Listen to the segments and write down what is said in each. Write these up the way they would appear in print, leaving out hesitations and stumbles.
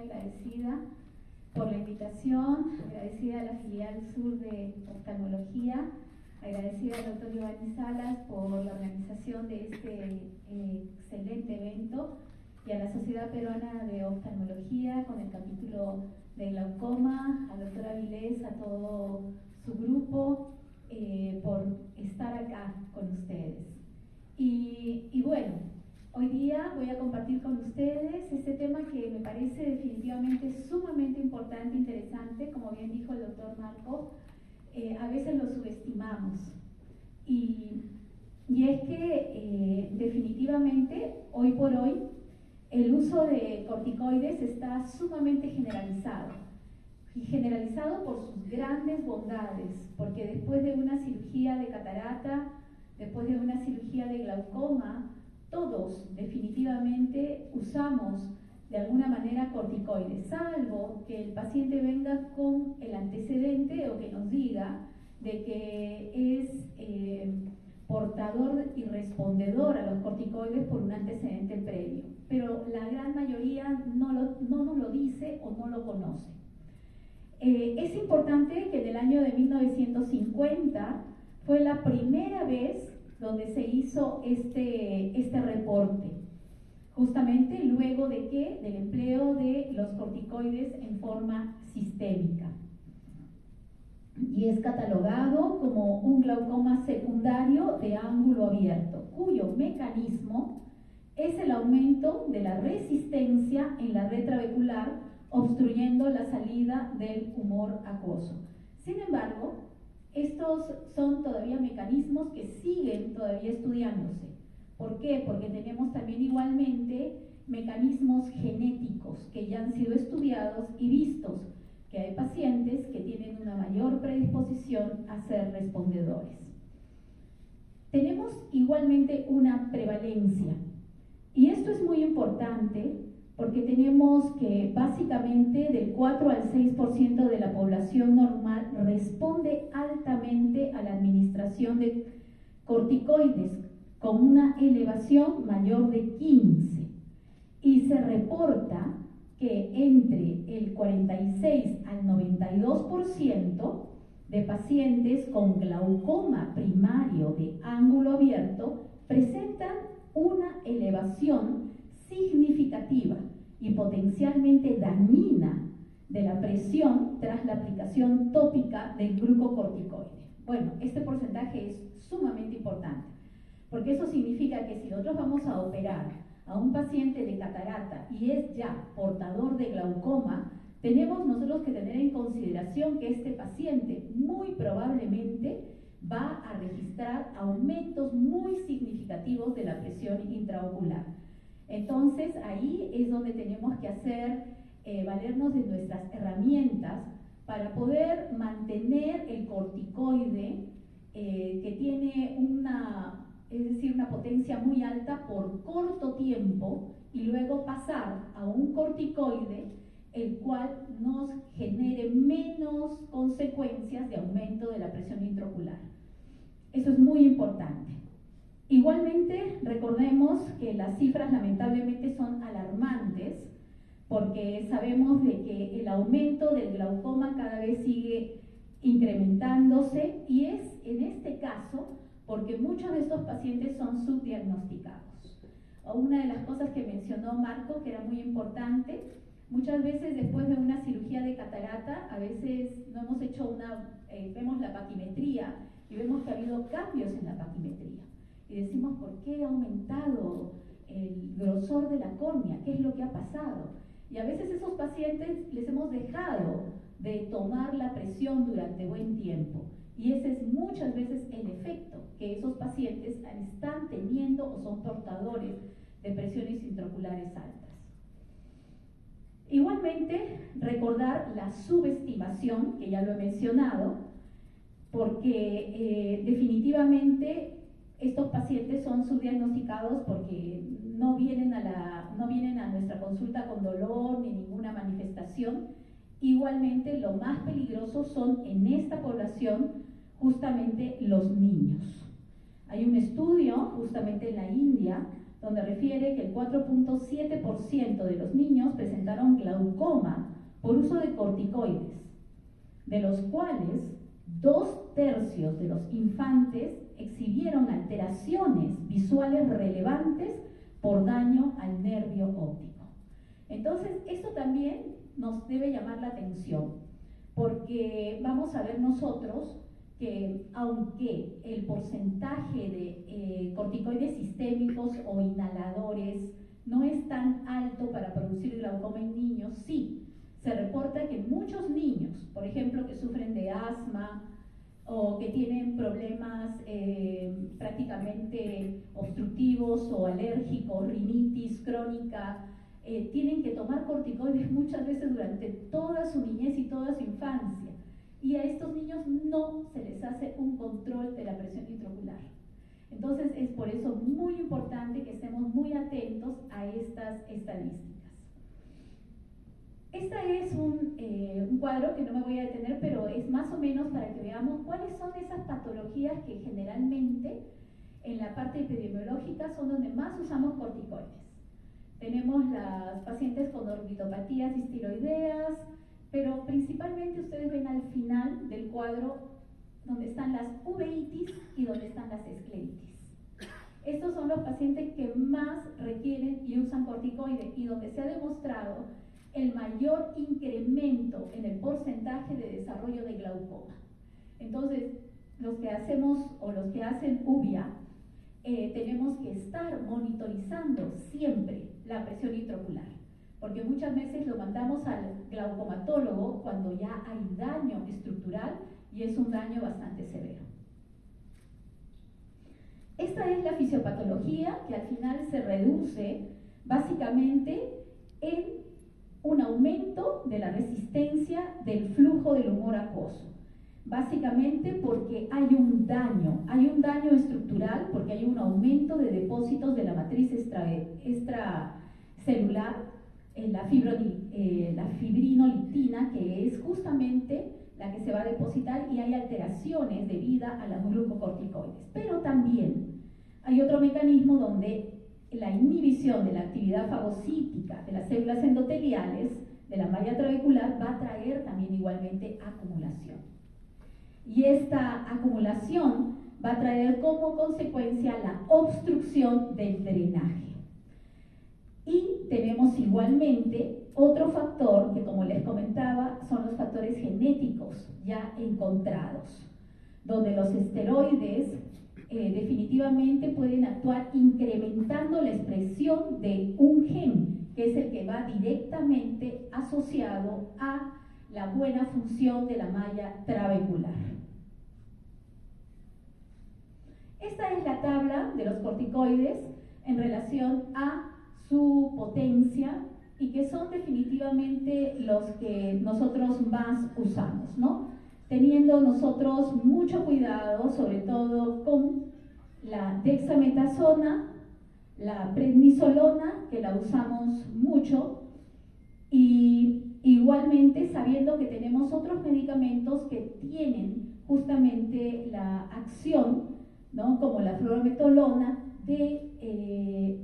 agradecida por la invitación, agradecida a la filial sur de oftalmología, agradecida al doctor Giovanni Salas por la organización de este excelente evento y a la Sociedad Peruana de Oftalmología con el capítulo de glaucoma, al doctor Avilés, a todo su grupo por estar acá con ustedes. Y bueno, hoy día voy a compartir con ustedes este tema que me parece definitivamente sumamente importante, interesante, como bien dijo el doctor Marco, a veces lo subestimamos. Y es que definitivamente, hoy por hoy, el uso de corticoides está sumamente generalizado. Y generalizado por sus grandes bondades, porque después de una cirugía de catarata, después de una cirugía de glaucoma, todos definitivamente usamos de alguna manera corticoides, salvo que el paciente venga con el antecedente o que nos diga de que es portador y respondedor a los corticoides por un antecedente previo. Pero la gran mayoría no nos lo dice o no lo conoce. Es importante que en el año de 1950 fue la primera vez donde se hizo este reporte, justamente luego de del empleo de los corticoides en forma sistémica. Y es catalogado como un glaucoma secundario de ángulo abierto, cuyo mecanismo es el aumento de la resistencia en la red trabecular, obstruyendo la salida del humor acuoso. Sin embargo, estos son todavía mecanismos que siguen todavía estudiándose. ¿Por qué? Porque tenemos también igualmente mecanismos genéticos que ya han sido estudiados y vistos, que hay pacientes que tienen una mayor predisposición a ser respondedores. Tenemos igualmente una prevalencia, y esto es muy importante porque tenemos que básicamente del 4 al 6% de la población normal responde altamente a la administración de corticoides con una elevación mayor de 15, y se reporta que entre el 46 al 92% de pacientes con glaucoma primario de ángulo abierto presentan una elevación significativa y potencialmente dañina de la presión tras la aplicación tópica del glucocorticoide. Bueno, este porcentaje es sumamente importante, porque eso significa que si nosotros vamos a operar a un paciente de catarata y es ya portador de glaucoma, tenemos nosotros que tener en consideración que este paciente muy probablemente va a registrar aumentos muy significativos de la presión intraocular. Entonces ahí es donde tenemos que valernos de nuestras herramientas para poder mantener el corticoide que tiene una potencia muy alta por corto tiempo, y luego pasar a un corticoide el cual nos genere menos consecuencias de aumento de la presión intraocular. Eso es muy importante. Igualmente, recordemos que las cifras lamentablemente son alarmantes, porque sabemos de que el aumento del glaucoma cada vez sigue incrementándose, y es en este caso porque muchos de estos pacientes son subdiagnosticados. Una de las cosas que mencionó Marco, que era muy importante, muchas veces después de una cirugía de catarata, a veces no hemos hecho vemos la paquimetría y vemos que ha habido cambios en la paquimetría. Y decimos, ¿por qué ha aumentado el grosor de la córnea? ¿Qué es lo que ha pasado? Y a veces esos pacientes les hemos dejado de tomar la presión durante buen tiempo. Y ese es muchas veces el efecto, que esos pacientes están teniendo o son portadores de presiones intraoculares altas. Igualmente, recordar la subestimación, que ya lo he mencionado, porque definitivamente estos pacientes son subdiagnosticados porque no vienen a nuestra consulta con dolor ni ninguna manifestación. Igualmente, lo más peligroso son en esta población justamente los niños. Hay un estudio justamente en la India donde refiere que el 4.7% de los niños presentaron glaucoma glaucoma por uso de corticoides, de los cuales 2/3 de los infantes exhibieron alteraciones visuales relevantes por daño al nervio óptico. Entonces, esto también nos debe llamar la atención, porque vamos a ver nosotros que aunque el porcentaje de corticoides sistémicos o inhaladores no es tan alto para producir glaucoma en niños, sí, se reporta que muchos niños, por ejemplo, que sufren de asma o que tienen problemas prácticamente obstructivos o alérgicos, rinitis crónica, tienen que tomar corticoides muchas veces durante toda su niñez y toda su infancia. Y a estos niños no se les hace un control de la presión intraocular. Entonces es por eso muy importante que estemos muy atentos a estas estadísticas. Este es un cuadro que no me voy a detener, pero es más o menos para que veamos cuáles son esas patologías que generalmente en la parte epidemiológica son donde más usamos corticoides. Tenemos las pacientes con orbitopatías histiroideas, pero principalmente ustedes ven al final del cuadro donde están las uveitis y donde están las escleritis. Estos son los pacientes que más requieren y usan corticoides y donde se ha demostrado el mayor incremento en el porcentaje de desarrollo de glaucoma. Entonces, los que hacemos o los que hacen UVIA, tenemos que estar monitorizando siempre la presión intraocular, porque muchas veces lo mandamos al glaucomatólogo cuando ya hay daño estructural y es un daño bastante severo. Esta es la fisiopatología que al final se reduce básicamente en un aumento de la resistencia del flujo del humor acuoso. Básicamente porque hay un daño estructural, porque hay un aumento de depósitos de la matriz extracelular, la fibrinolitina, que es justamente la que se va a depositar, y hay alteraciones debidas a los glucocorticoides. Pero también hay otro mecanismo donde la inhibición de la actividad fagocítica de las células endoteliales de la malla trabecular va a traer también igualmente acumulación. Y esta acumulación va a traer como consecuencia la obstrucción del drenaje. Y tenemos igualmente otro factor que, como les comentaba, son los factores genéticos ya encontrados, donde los esteroides definitivamente pueden actuar incrementando la expresión de un gen, que es el que va directamente asociado a la buena función de la malla trabecular. Esta es la tabla de los corticoides en relación a su potencia y que son definitivamente los que nosotros más usamos, ¿no? Teniendo nosotros mucho cuidado, sobre todo con la dexametasona, la prednisolona, que la usamos mucho, y igualmente sabiendo que tenemos otros medicamentos que tienen justamente la acción, ¿no?, como la fluorometolona, de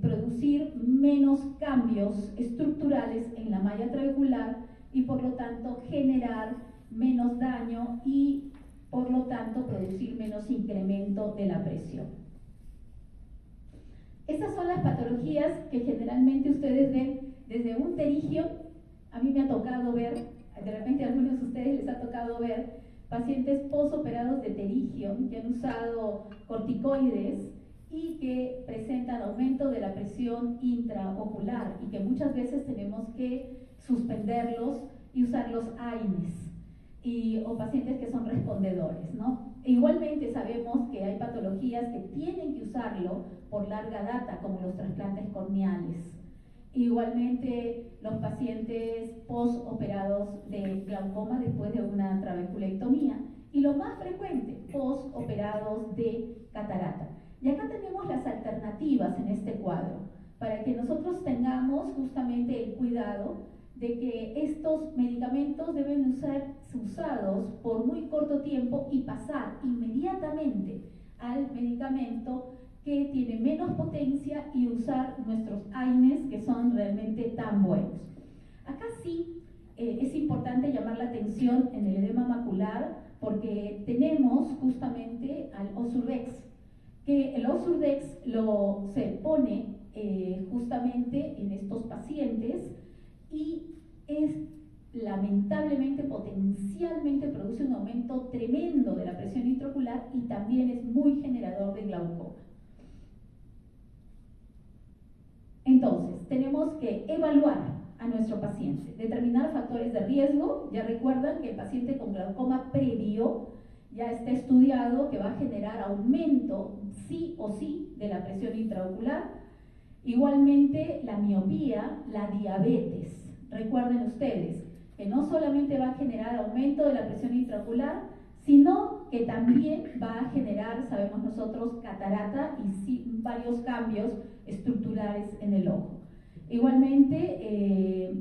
producir menos cambios estructurales en la malla trabecular y por lo tanto generar menos daño y por lo tanto producir menos incremento de la presión. Estas son las patologías que generalmente ustedes ven desde un pterigio. A mí me ha tocado ver, de repente a algunos de ustedes les ha tocado ver pacientes posoperados de pterigio que han usado corticoides y que presentan aumento de la presión intraocular y que muchas veces tenemos que suspenderlos y usar los AINES, o pacientes que son respondedores, ¿no? Igualmente sabemos que hay patologías que tienen que usarlo por larga data, como los trasplantes corneales. Igualmente los pacientes postoperados de glaucoma después de una trabeculectomía, y lo más frecuente, postoperados de catarata. Y acá tenemos las alternativas en este cuadro, para que nosotros tengamos justamente el cuidado de que estos medicamentos deben ser usados por muy corto tiempo y pasar inmediatamente al medicamento que tiene menos potencia y usar nuestros AINES, que son realmente tan buenos. Acá sí importante llamar la atención en el edema macular porque tenemos justamente al Ozurdex, que el Ozurdex se pone justamente en estos pacientes y lamentablemente, potencialmente produce un aumento tremendo de la presión intraocular y también es muy generador de glaucoma. Entonces, tenemos que evaluar a nuestro paciente, determinar factores de riesgo. Ya recuerdan que el paciente con glaucoma previo ya está estudiado que va a generar aumento sí o sí de la presión intraocular. Igualmente la miopía, la diabetes. Recuerden ustedes que no solamente va a generar aumento de la presión intraocular, sino que también va a generar, sabemos nosotros, catarata y sí, varios cambios estructurales en el ojo. Igualmente,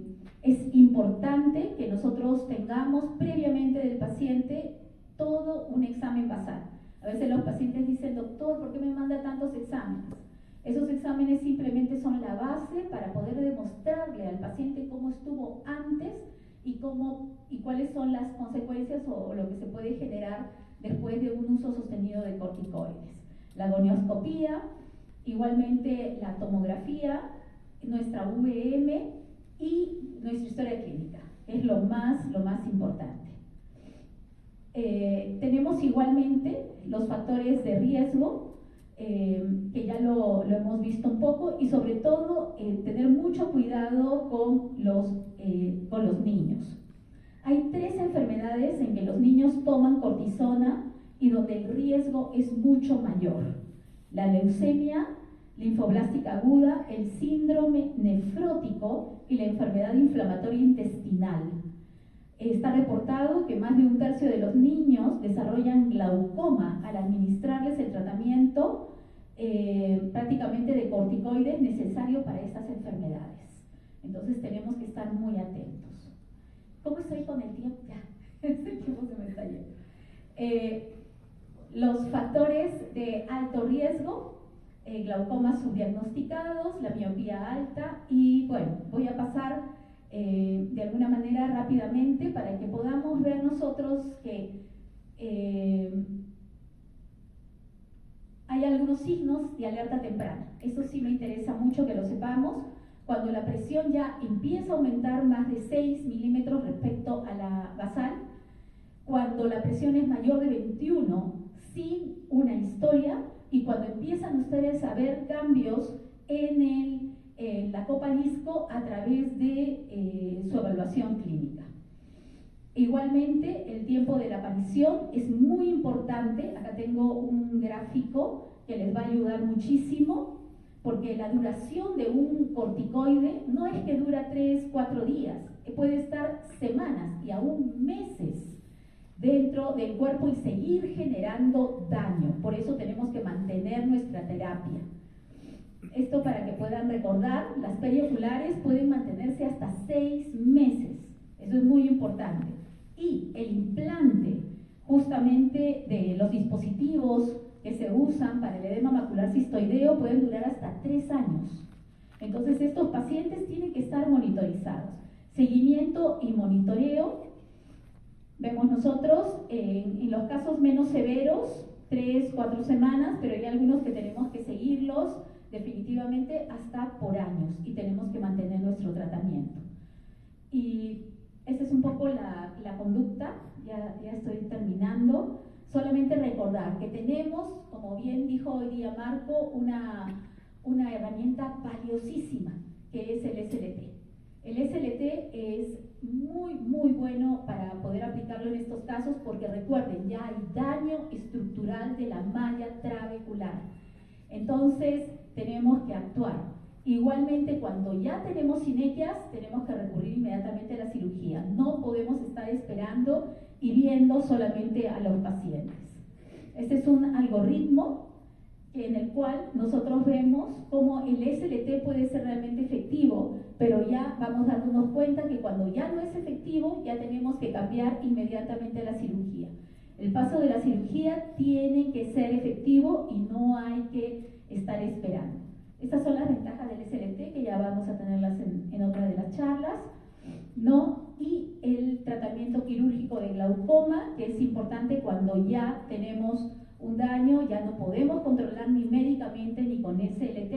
es importante que nosotros tengamos previamente del paciente todo un examen basal. A veces los pacientes dicen, doctor, ¿por qué me manda tantos exámenes? Esos exámenes simplemente son la base para poder demostrarle al paciente cómo estuvo antes y cuáles son las consecuencias o lo que se puede generar después de un uso sostenido de corticoides. La gonioscopía, igualmente la tomografía, nuestra VM y nuestra historia clínica, es lo más importante. Tenemos igualmente los factores de riesgo, que ya lo hemos visto un poco, y sobre todo tener mucho cuidado con los niños. Hay 3 enfermedades en que los niños toman cortisona y donde el riesgo es mucho mayor: la leucemia linfoblástica aguda, el síndrome nefrótico y la enfermedad inflamatoria intestinal. Está reportado que más de 1/3 de los niños desarrollan glaucoma al administrarles el tratamiento prácticamente de corticoides necesario para estas enfermedades. Entonces tenemos que estar muy atentos. ¿Cómo estoy con el tiempo? Ya, el tiempo se me está yendo. Los factores de alto riesgo, glaucomas subdiagnosticados, la miopía alta, y bueno, voy a pasar de alguna manera rápidamente para que podamos ver nosotros que hay algunos signos de alerta temprana. Eso sí me interesa mucho que lo sepamos. Cuando la presión ya empieza a aumentar más de 6 milímetros respecto a la basal, cuando la presión es mayor de 21 sin una historia, y cuando empiezan ustedes a ver cambios en la copa disco a través de su evaluación clínica. Igualmente, el tiempo de la aparición es muy importante. Acá tengo un gráfico que les va a ayudar muchísimo, porque la duración de un corticoide no es que dura 3-4 días, puede estar semanas y aún meses dentro del cuerpo y seguir generando daño. Por eso tenemos que mantener nuestra terapia. Esto para que puedan recordar, las perioculares pueden mantenerse hasta 6 meses. Eso es muy importante. Y el implante, justamente de los dispositivos que se usan para el edema macular cistoideo, pueden durar hasta 3 años. Entonces estos pacientes tienen que estar monitorizados. Seguimiento y monitoreo. Vemos nosotros en los casos menos severos, 3-4 semanas, pero hay algunos que tenemos que seguirlos definitivamente hasta por años y tenemos que mantener nuestro tratamiento. Y esta es un poco la conducta, ya estoy terminando. Solamente recordar que tenemos, como bien dijo hoy día Marco, una herramienta valiosísima que es el SLT. El SLT es muy bueno para poder aplicarlo en estos casos porque recuerden, ya hay daño estructural de la malla trabecular. Entonces tenemos que actuar. Igualmente, cuando ya tenemos sinequias, tenemos que recurrir inmediatamente a la cirugía. No podemos estar esperando y viendo solamente a los pacientes. Este es un algoritmo en el cual nosotros vemos cómo el SLT puede ser realmente efectivo, pero ya vamos dándonos cuenta que cuando ya no es efectivo, ya tenemos que cambiar inmediatamente a la cirugía. El paso de la cirugía tiene que ser efectivo y no hay que estar esperando. Estas son las ventajas del SLT, que ya vamos a tenerlas en otra de las charlas, ¿no? Y el tratamiento diagnóstico de glaucoma, que es importante cuando ya tenemos un daño, ya no podemos controlar ni médicamente ni con SLT.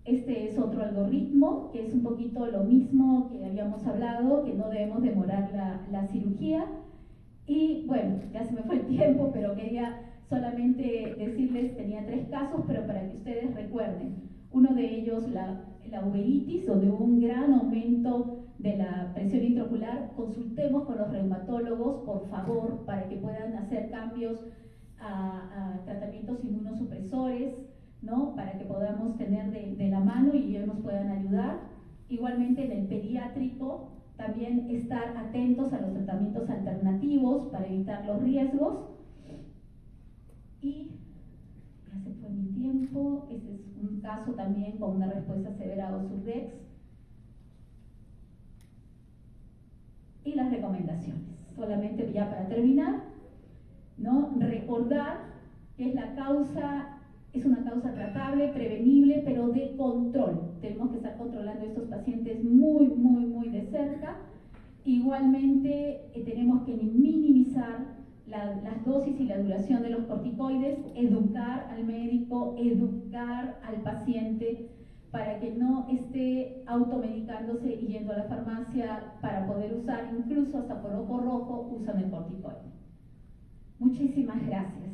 Este es otro algoritmo, que es un poquito lo mismo que habíamos hablado, que no debemos demorar la cirugía. Y bueno, ya se me fue el tiempo, pero quería solamente decirles, tenía 3 casos, pero para que ustedes recuerden. Uno de ellos, la uveitis, donde hubo un gran aumento de la presión intraocular. Consultemos con los reumatólogos, por favor, para que puedan hacer cambios a tratamientos inmunosupresores, ¿no? Para que podamos tener de la mano y ellos nos puedan ayudar. Igualmente en el pediátrico, también estar atentos a los tratamientos alternativos para evitar los riesgos. Y ya se fue mi tiempo. Este es un caso también con una respuesta severa a Ozurdex. Y las recomendaciones. Solamente ya para terminar, ¿no? Recordar que es la causa, es una causa tratable, prevenible, pero de control. Tenemos que estar controlando a estos pacientes muy de cerca. Igualmente tenemos que minimizar las dosis y la duración de los corticoides, educar al médico, educar al paciente para que no esté automedicándose y yendo a la farmacia para poder usar, incluso hasta por ojo rojo, usan el corticoide. Muchísimas gracias.